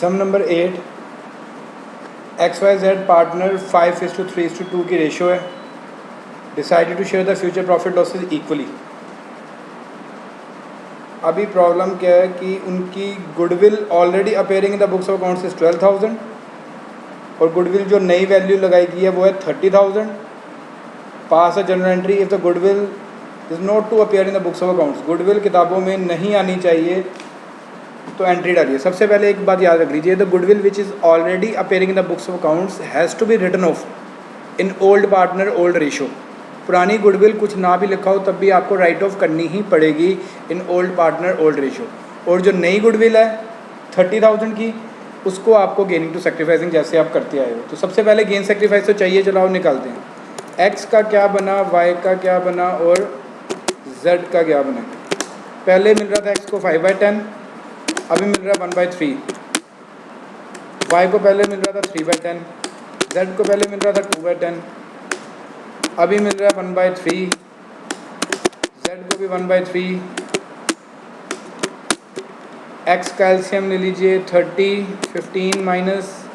सम number 8, XYZ partner 5:3:2 की ratio है, decided to share the future profit losses equally. अभी problem क्या है कि उनकी goodwill already appearing in the books of accounts is 12,000 और गुडविल जो नई वैल्यू लगाई गई है वो है 30,000। Pass a general entry if the goodwill is not to appear in the books of accounts. Goodwill किताबों में नहीं आनी चाहिए तो एंट्री डालिए। सबसे पहले एक बात याद रख लीजिए, the goodwill which is already appearing in the books of accounts has to be written off in old partner old ratio. पुरानी गुडविल कुछ ना भी लिखा हो तब भी आपको राइट ऑफ करनी ही पड़ेगी इन ओल्ड पार्टनर ओल्ड रेशो। और जो नई गुडविल है 30,000 की, उसको आपको गेनिंग टू सेक्रीफाइसिंग जैसे आप करते आए हो। तो सबसे पहले गेन सेक्रीफाइस तो चाहिए, चलाओ निकालते हैं। एक्स का क्या बना, वाई का क्या बना और जेड का क्या बना। पहले मिल रहा था एक्स को 5/10, अभी मिल रहा है 1/3। वाई को पहले मिल रहा था 3/10, जेड को पहले मिल रहा था 2/10, अभी मिल रहा है 1/3, जेड को भी 1/3। एक्स का एलसीएम ले लीजिए 30, 15 minus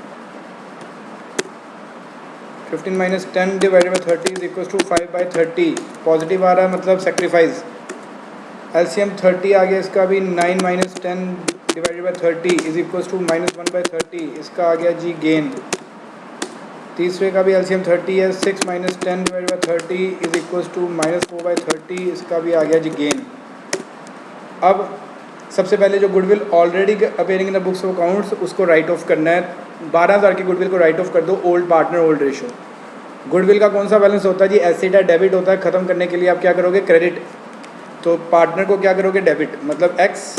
10 divided by 30 is equal to 5/30। Positive आ रहा है मतलब सेक्रीफाइस। एलसीएम 30 आ गया इसका भी, 9 minus 10 divided by 30 is equal to -1/30। इसका आ गया जी गेन। तीसरे का भी एलसीएम 30 है, 6 minus 10 divided by 30 is equal to -4/30। इसका भी आ गया जी गेन। अब सबसे पहले जो goodwill already appearing in the books of accounts उसको राइट ऑफ करना है। 12,000 की गुडविल को राइट ऑफ कर दो old partner old ratio. Goodwill का कौन सा बैलेंस होता है जी, एसेट है, डेबिट होता है। ख़त्म करने के लिए आप क्या करोगे, क्रेडिट। तो पार्टनर को क्या करोगे, डेबिट, मतलब X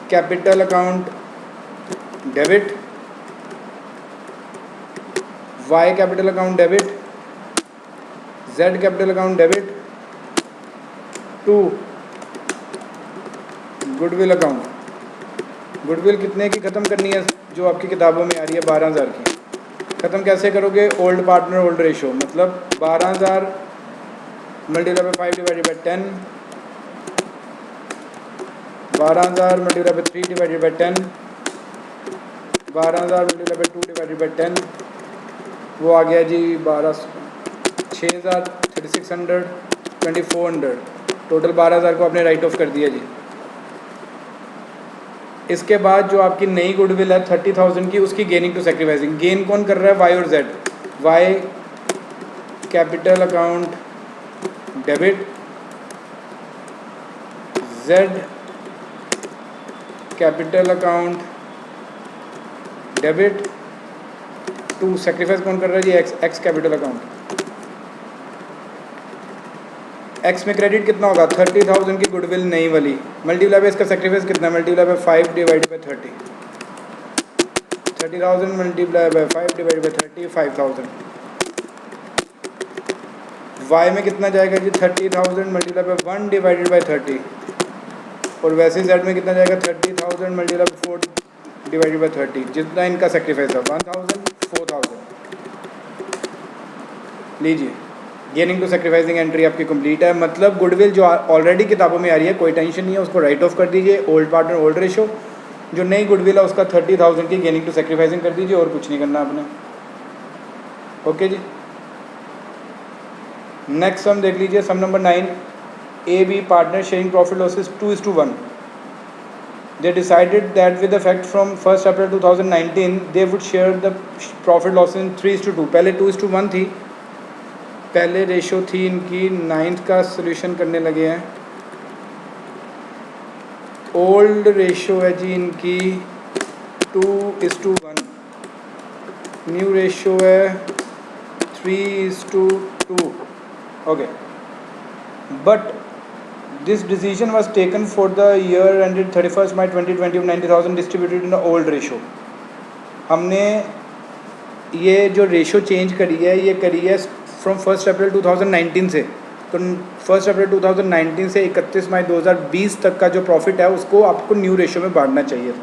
capital account debit, Y capital account debit, Z capital account debit to goodwill account. Goodwill कितने की ख़त्म करनी है, जो आपकी किताबों में आ रही है 12,000 की। ख़त्म कैसे करोगे, ओल्ड पार्टनर ओल्ड रेशो, मतलब 12,000 multiply by 5 divided by 10, 12,000 multiply by 3 divided by 10, 12,000 multiply by 2 divided by 10, वो आ गया जी 6,000, 3,600, 2,400। टोटल 12,000 को आपने राइट ऑफ कर दिया जी। इसके बाद जो आपकी नई गुडविल है 30,000 की, उसकी गेनिंग टू सेक्रीफाइसिंग। गेन कौन कर रहा है, वाई और Z. Y capital account debit, Z capital account debit to sacrifice कौन कर रहा है जी, एक्स कैपिटल अकाउंट। एक्स में क्रेडिट कितना होगा, 30,000 की गुडविल नई वाली, मल्टीप्लाई बाई इसका सेक्रीफाइस कितना, multiply by 5 divided by 30, 30,000 multiply by 5 divided by 30, 5,000। वाई में कितना जाएगा जी, 30,000 मल्टीप्लाई बाई 1 डिवाइडेड बाई 30, और वैसे जेड में कितना जाएगा, 30,000 मल्टीप्लाई बाई 4 डिवाइडेड बाई 30। जितना इनका सेक्रीफाइस है 1,000, 4,000। लीजिए, गेनिंग टू सेक्रीफाइसिंग एंट्री आपकी कंप्लीट है। मतलब गुडविल जो ऑलरेडी किताबों में आ रही है कोई टेंशन नहीं है, उसको राइट ऑफ कर दीजिए, ओल्ड पार्टनर ओल्ड रेशो। जो नई गुडविल है उसका 30,000 की गेनिंग टू सेक्रीफाइसिंग कर दीजिए, और कुछ नहीं करना आपने। ओके जी, नेक्स्ट सम देख लीजिए, sum number 9, A B partner sharing profit losses 2:1। They decided that with effect from 1st April 2019 they would share the profit loss in 3:2। पहले 2:1 थी, पहले रेशो थी इनकी। 9th का सोल्यूशन करने लगे हैं। ओल्ड रेशो है जी इनकी 2:1, न्यू रेशो है 3:2। Okay, but this decision was taken for the year ended 31st May 2020 of 90,000 distributed in the old ratio। हमने ये जो रेशो चेंज करी है, ये करी है फ्रॉम 1st अप्रैल 2019 से। तो 1st अप्रैल 2019 से 31 मई 2020 तक का जो प्रॉफिट है उसको आपको न्यू रेशो में बांटना चाहिए।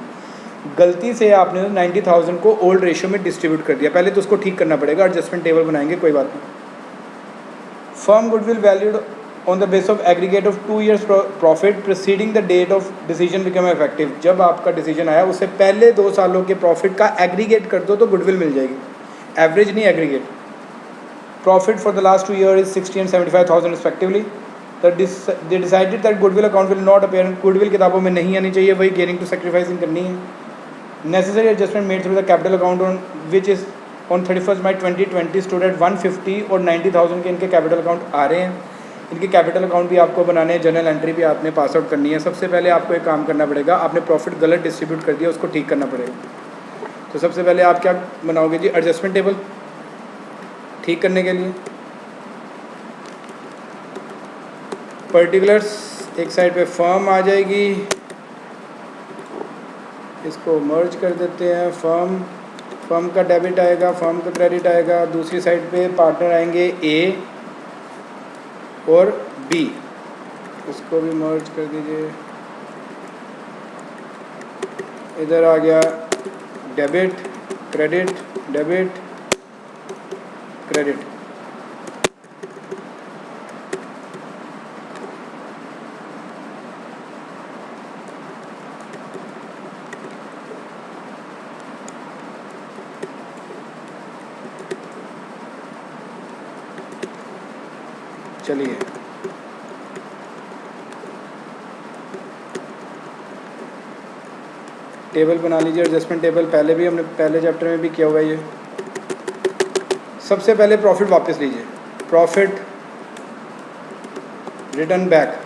गलती से आपने 90,000 को ओल्ड रेशो में डिस्ट्रीब्यूट कर दिया। पहले तो उसको ठीक करना पड़ेगा, एडजस्टमेंट टेबल बनाएंगे, कोई बात नहीं। Firm goodwill valued on the base of aggregate of 2 years profit preceding the date of decision become effective. जब आपका डिसीजन आया उससे पहले 2 सालों के प्रॉफिट का एग्रीगेट कर दो तो गुडविल मिल जाएगी, एवरेज नहीं aggregate. Profit for the last 2 years is 60 and 75,000 respectively. They decided that goodwill account will not appear, goodwill किताबों में नहीं आनी चाहिए, वही गेनिंग टू सेक्रीफाइसिंग करनी है। Necessary adjustment made through the capital account on which is on 31 May 2020 stood at 150 और 90,000 के इनके कैपिटल अकाउंट आ रहे हैं। इनके कैपिटल अकाउंट भी आपको बनाने हैं, जर्नल एंट्री भी आपने पास आउट करनी है। सबसे पहले आपको एक काम करना पड़ेगा, आपने प्रॉफिट गलत डिस्ट्रीब्यूट कर दिया, उसको ठीक करना पड़ेगा। तो सबसे पहले आप क्या बनाओगे जी, एडजस्टमेंट टेबल ठीक करने के लिए पर्टिकुलर्स एक साइड पे फर्म आ जाएगी, इसको मर्ज कर देते हैं। फर्म का डेबिट आएगा, फर्म का क्रेडिट आएगा। दूसरी साइड पे पार्टनर आएंगे ए और बी, इसको भी मर्ज कर दीजिए। इधर आ गया डेबिट क्रेडिट, डेबिट क्रेडिट। चलिए टेबल बना लीजिए, एडजस्टमेंट टेबल। पहले भी हमने पहले चैप्टर में भी किया हुआ है ये। सबसे पहले प्रॉफिट वापस लीजिए, प्रॉफिट रिटर्न बैक।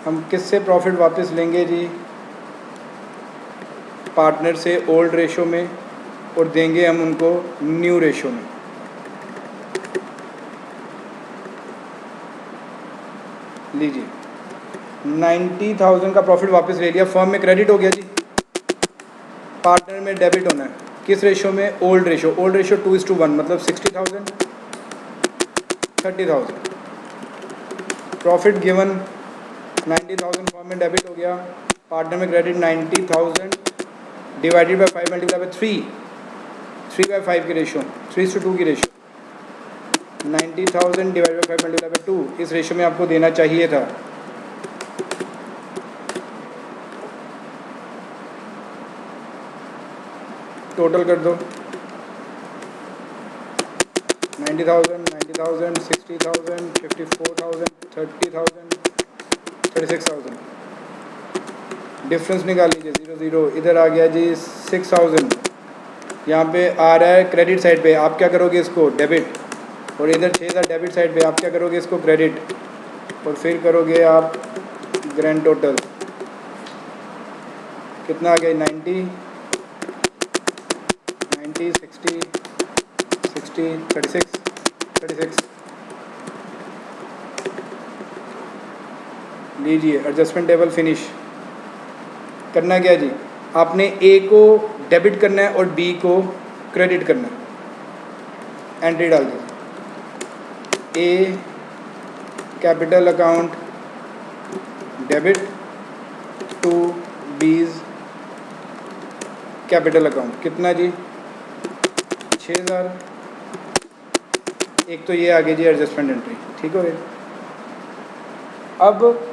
हम किससे प्रॉफिट वापस लेंगे जी, पार्टनर से ओल्ड रेशो में, और देंगे हम उनको न्यू रेशो में। लीजिए 90,000 का प्रॉफिट वापस ले लिया, फर्म में क्रेडिट हो गया जी, पार्टनर में डेबिट होना है। किस रेशो में, ओल्ड रेशो। ओल्ड रेशो 2:1 मतलब 60,000 30,000। प्रॉफिट गिवन 90,000, फर्म में डेबिट हो गया, पार्टनर में credit 90,000 divided by 5 multiply by 3/5 की रेशो, 3:2 की ratio. 90,000 divided by 5 multiply by 2, इस रेशो में आपको देना चाहिए था। टोटल कर दो 90,000, 90,000, 60,000, 54,000, 30,000, 36,000। डिफरेंस निकाल लीजिए 0 0। इधर आ गया जी 6,000, यहाँ पे आ रहा है क्रेडिट साइड पे, आप क्या करोगे इसको डेबिट, और इधर 6,000 डेबिट साइड पे, आप क्या करोगे इसको क्रेडिट, और फिर करोगे आप ग्रैंड टोटल। कितना आ गया 90 90 60 60 36। लीजिए एडजस्टमेंट टेबल फिनिश। करना क्या जी, आपने ए को डेबिट करना है और बी को क्रेडिट करना है। एंट्री डाल दीजिए, A capital account debit to B's capital account. कितना जी 6,000। एक तो ये आ गई जी एडजस्टमेंट एंट्री, ठीक हो गया। अब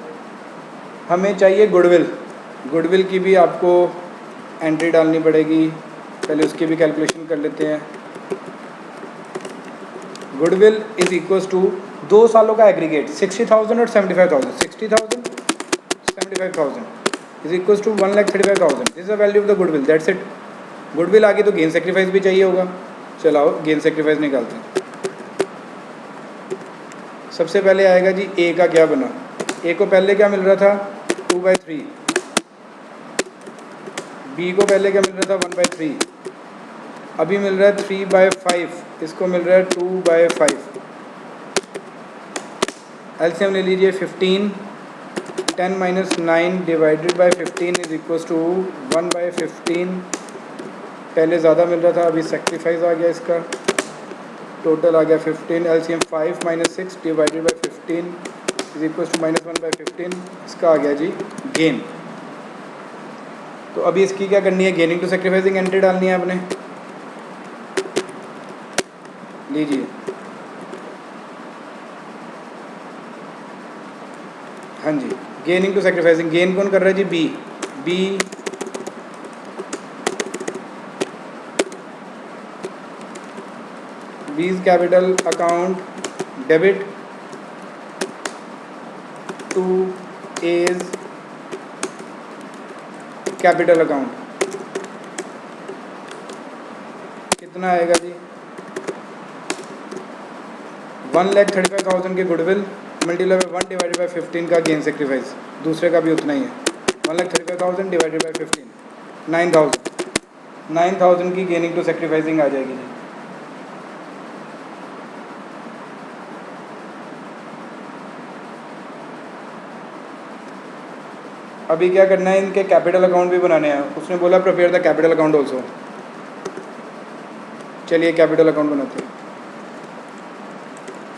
हमें चाहिए गुडविल। गुडविल की भी आपको एंट्री डालनी पड़ेगी, पहले उसकी भी कैलकुलेशन कर लेते हैं। गुडविल इज इक्वल्स टू 2 सालों का एग्रीगेट 60,000 और 75,000। 60,000 75,000 is equals to 1,35,000। This is the value of the goodwill, that's it. Goodwill आगे तो गेन सेक्रीफाइस भी चाहिए होगा। चलाओ गेन सेक्रीफाइस निकालते हैं। सबसे पहले आएगा जी ए का क्या बना। ए को पहले क्या मिल रहा था 2/3, बी को पहले क्या मिल रहा था 1/3, अभी मिल रहा है 3/5, इसको मिल रहा है 2/5। एलसीएम ले लीजिए 15, 10 - 9 divided by 15 is equals to 1/15। पहले ज़्यादा मिल रहा था, अभी सेक्रीफाइस आ गया इसका, टोटल आ गया 15। LCM 5 - 6 divided by 15 is equals to -1/15। इसका आ गया जी गेन। तो अभी इसकी क्या करनी है, गेनिंग टू सेक्रीफाइसिंग एंट्री डालनी है आपने। लीजिए हाँ जी, गेनिंग टू सेक्रीफाइसिंग, गेन कौन कर रहा है जी? B. B B's capital account debit to A's capital account, कितना आएगा जी? 1,35,000 के goodwill multiply by 1 divided by 15 का गेन सेक्रीफाइस, दूसरे का भी उतना ही है। 1,35,000 डिवाइडेड बाई 15, 9,000 की गेनिंग टू सेक्रीफाइसिंग आ जाएगी जी। अभी क्या करना है, इनके कैपिटल अकाउंट भी बनाने हैं। उसने बोला prepare the capital account also. चलिए कैपिटल अकाउंट बनाते हैं।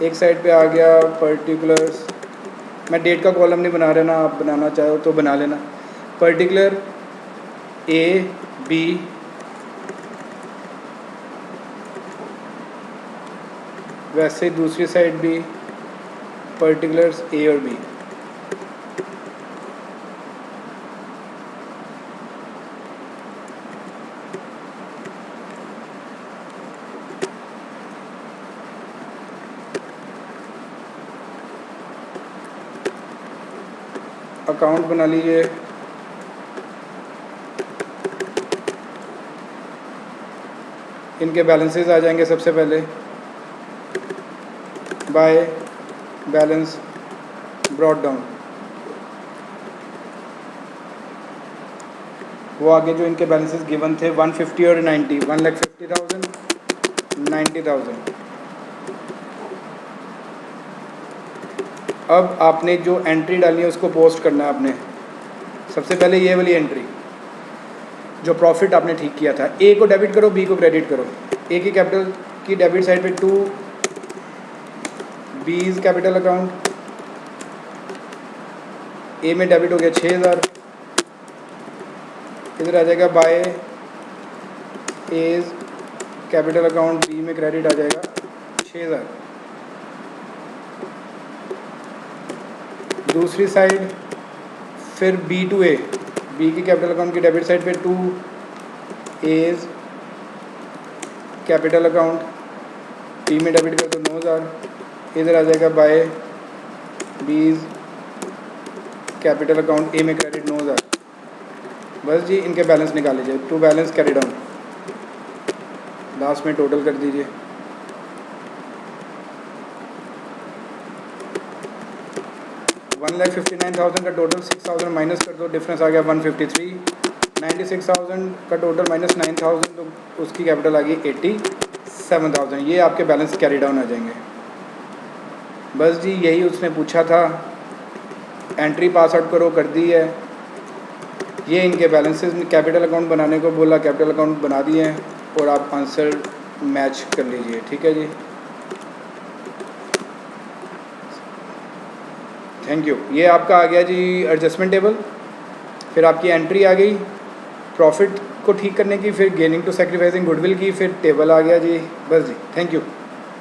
एक साइड पे आ गया पर्टिकुलर्स, मैं डेट का कॉलम नहीं बना रहा ना, आप बनाना चाहो तो बना लेना। पर्टिकुलर ए बी वैसे दूसरी साइड भी पर्टिकुलर्स ए और बी। अकाउंट बना लीजिए। इनके बैलेंसेस आ जाएंगे सबसे पहले, बाय बैलेंस ब्रॉट डाउन। वो आगे जो इनके बैलेंसेस गिवन थे 150 और 90, 1,50,000, 90,000। अब आपने जो एंट्री डालनी है उसको पोस्ट करना है आपने। सबसे पहले ये वाली एंट्री जो प्रॉफिट आपने ठीक किया था, ए को डेबिट करो, बी को क्रेडिट करो। ए की कैपिटल की डेबिट साइड पे 2, बीज कैपिटल अकाउंट, ए में डेबिट हो गया 6,000, इधर आ जाएगा by A's capital account, B में क्रेडिट आ जाएगा 6,000। दूसरी साइड फिर बी टू ए, बी की कैपिटल अकाउंट की डेबिट साइड पे 2 एज कैपिटल अकाउंट, बी में डेबिट कर दो 9,000, इधर आ जाएगा बाय बीज कैपिटल अकाउंट, ए में क्रेडिट 9,000। बस जी इनके बैलेंस निकाल लीजिए, to balance carry down, last में टोटल कर दीजिए। $1,59,000 का टोटल, 6,000 माइनस कर दो, डिफरेंस आ गया 153। 96,000 का टोटल माइनस 9,000, तो उसकी कैपिटल आ गई 87,000। ये आपके बैलेंस कैरी डाउन आ जाएंगे। बस जी यही उसने पूछा था, एंट्री पास आउट करो, कर दी है। ये इनके बैलेंसेस कैपिटल अकाउंट बनाने को बोला, कैपिटल अकाउंट बना दिए हैं और आप आंसर मैच कर लीजिए। ठीक है जी, थैंक यू। ये आपका आ गया जी एडजस्टमेंट टेबल, फिर आपकी एंट्री आ गई प्रॉफिट को ठीक करने की, फिर गेनिंग टू सेक्रीफाइसिंग गुडविल की, फिर टेबल आ गया जी। बस जी, थैंक यू।